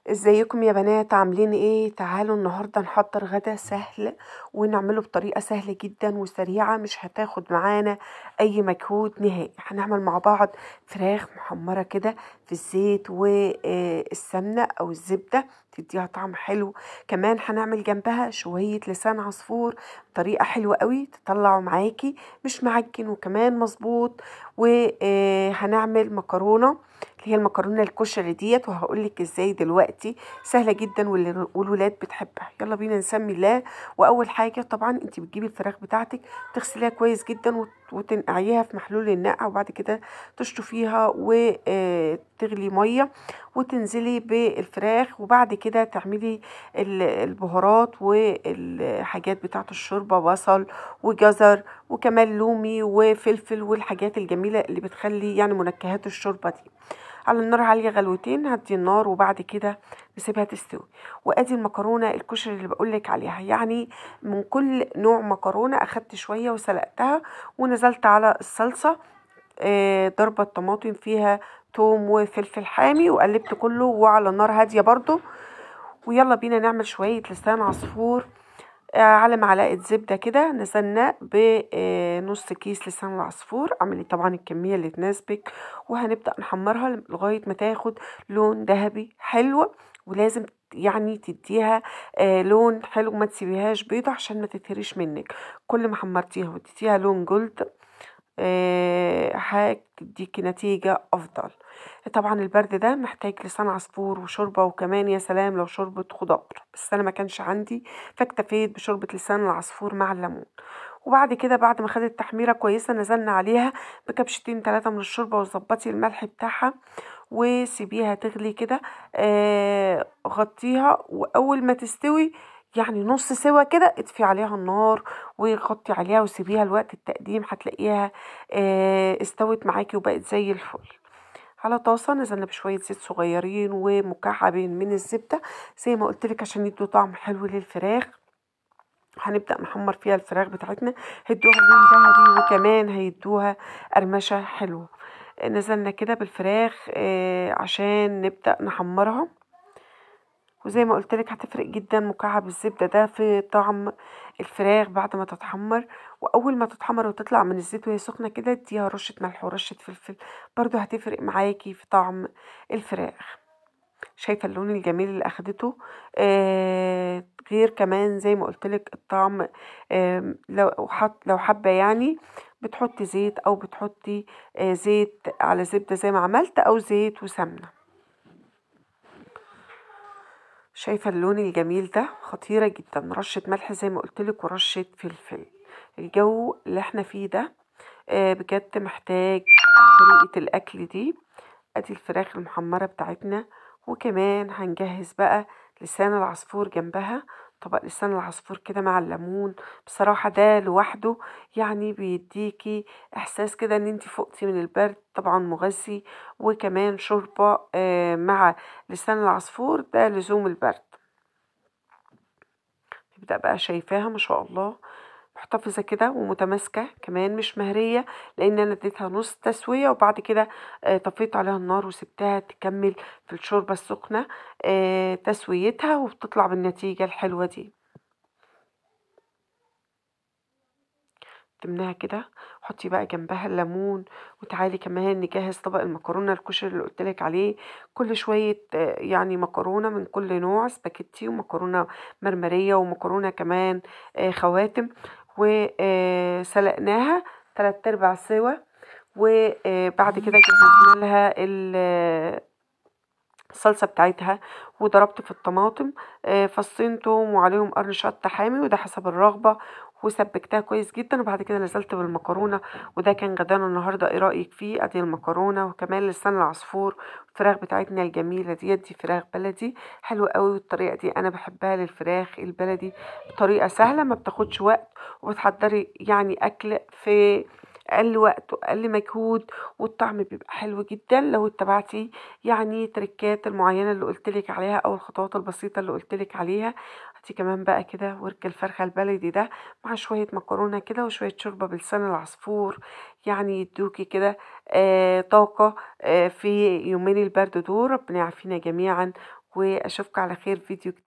ازيكم يا بنات؟ عاملين ايه؟ تعالوا النهارده نحضر غدا سهل ونعمله بطريقه سهله جدا وسريعه، مش هتاخد معانا اي مجهود نهائي. هنعمل مع بعض فراخ محمره كده في الزيت والسمنه او الزبده، تديها طعم حلو. كمان هنعمل جنبها شويه لسان عصفور، طريقه حلوه قوي تطلعوا معاكي مش معجن وكمان مظبوط. وهنعمل مكرونه اللي هي المكرونه الكشري ديت، وهقولك ازاي دلوقتي. سهله جدا والولاد بتحبها. يلا بينا نسمي الله. واول حاجه طبعا انت بتجيبي الفراخ بتاعتك، تغسليها كويس جدا وتنقعيها في محلول النقع، وبعد كده تشطفيها وتغلي ميه وتنزلي بالفراخ، وبعد كده تعملي البهارات والحاجات بتاعت الشوربه، بصل وجزر وكمان لومي وفلفل والحاجات الجميله اللي بتخلي يعني منكهات الشوربه دي. على النار عالية غلوتين، هدي النار وبعد كده نسيبها تستوي. وادي المكرونة الكشري اللي بقولك عليها، يعني من كل نوع مكرونة اخدت شوية وسلقتها ونزلت على الصلصة، ضربة طماطم فيها توم وفلفل حامي، وقلبت كله وعلى نار هادية برضو. ويلا بينا نعمل شوية لسان عصفور. على معلقة زبدة كده نزلنا بنص كيس لسان العصفور. اعملي طبعا الكمية اللي تناسبك، وهنبدأ نحمرها لغاية ما تاخد لون ذهبي حلو. ولازم يعني تديها لون حلو، ما تسيبيهاش بيضة عشان ما تتهريش منك. كل ما حمرتيها وتديها لون جولد هتديكي نتيجة أفضل. طبعا البرد ده محتاج لسان عصفور وشوربة، وكمان يا سلام لو شوربة خضار، بس أنا ما كانش عندي فاكتفيت بشوربة لسان العصفور مع الليمون. وبعد كده بعد ما خدت تحميرة كويسة نزلنا عليها بكبشتين 3 من الشوربة، وظبطي الملح بتاعها وسيبيها تغلي كده. غطيها، وأول ما تستوي يعني نص سوا كده اطفي عليها النار وغطي عليها وسيبيها لوقت التقديم، هتلاقيها استوت معاكي وبقت زي الفل. على طاسه نزلنا بشويه زيت صغيرين ومكعبين من الزبده زي ما قلت لك عشان يدوا طعم حلو للفراخ. هنبدأ نحمر فيها الفراخ بتاعتنا، هيدوها لون ذهبي وكمان هيدوها قرمشة حلوة. نزلنا كده بالفراخ عشان نبدأ نحمرها، وزي ما قلت لك هتفرق جدا مكعب الزبدة ده في طعم الفراخ بعد ما تتحمر. واول ما تتحمر وتطلع من الزيت وهي سخنة كده اديها رشة ملح ورشة فلفل، برضو هتفرق معاكي في طعم الفراخ. شايفة اللون الجميل اللي اخدته؟ غير كمان زي ما قلت لك الطعم. لو حابة يعني بتحطي زيت او بتحطي زيت على زبدة زي ما عملت، او زيت وسمنة. شايفة اللون الجميل ده؟ خطيرة جدا. رشة ملح زي ما قلتلك ورشة فلفل. الجو اللي احنا فيه ده بجد محتاج طريقة الأكل دي. ادي الفراخ المحمرة بتاعتنا، وكمان هنجهز بقى لسان العصفور جنبها. طبق لسان العصفور كده مع الليمون، بصراحة ده لوحده يعني بيديكي احساس كده ان انتي فقتي من البرد، طبعا مغذي. وكمان شوربة مع لسان العصفور ده لزوم البرد. نبدأ بقى، شايفاها ما شاء الله محتفظة كده ومتماسكة كمان مش مهرية، لان انا اديتها نص تسوية وبعد كده طفيت عليها النار وسبتها تكمل في الشوربة السخنة تسويتها، وبتطلع بالنتيجة الحلوة دي. تمناها كده، حطي بقى جنبها الليمون. وتعالي كمان نجهز طبق المكرونه الكشري اللي قلتلك عليه. كل شويه يعني مكرونه من كل نوع، سباكيتي ومكرونه مرمريه ومكرونه كمان خواتم. وسلقناها 3/4 سوا. وبعد كده جهزنا لها الصلصة بتاعتها، وضربت في الطماطم فصين توم وعليهم قرن شطة حامي، وده حسب الرغبة. وسبكتها كويس جدا، وبعد كده نزلت بالمكرونة. وده كان غدانا النهاردة. ايه رأيك فيه؟ ادي المكرونة وكمان لسان العصفور. الفراخ بتاعتنا الجميلة دي فراخ بلدي حلوة قوي، والطريقة دي انا بحبها للفراخ البلدي. بطريقة سهلة ما بتاخدش وقت، وبتحضري يعني اكل في اقل وقت واقل مجهود، والطعم بيبقى حلو جدا لو اتبعتي يعني تركات المعينة اللي قلتلك عليها او الخطوات البسيطة اللي قلتلك عليها. هاتي كمان بقى كده ورك الفرخة البلدي ده مع شوية مكرونة كده وشوية شوربة بلسان العصفور، يعني يدوكي كده طاقة في يومين البرد دول. ربنا يعافينا جميعا واشوفكم على خير فيديو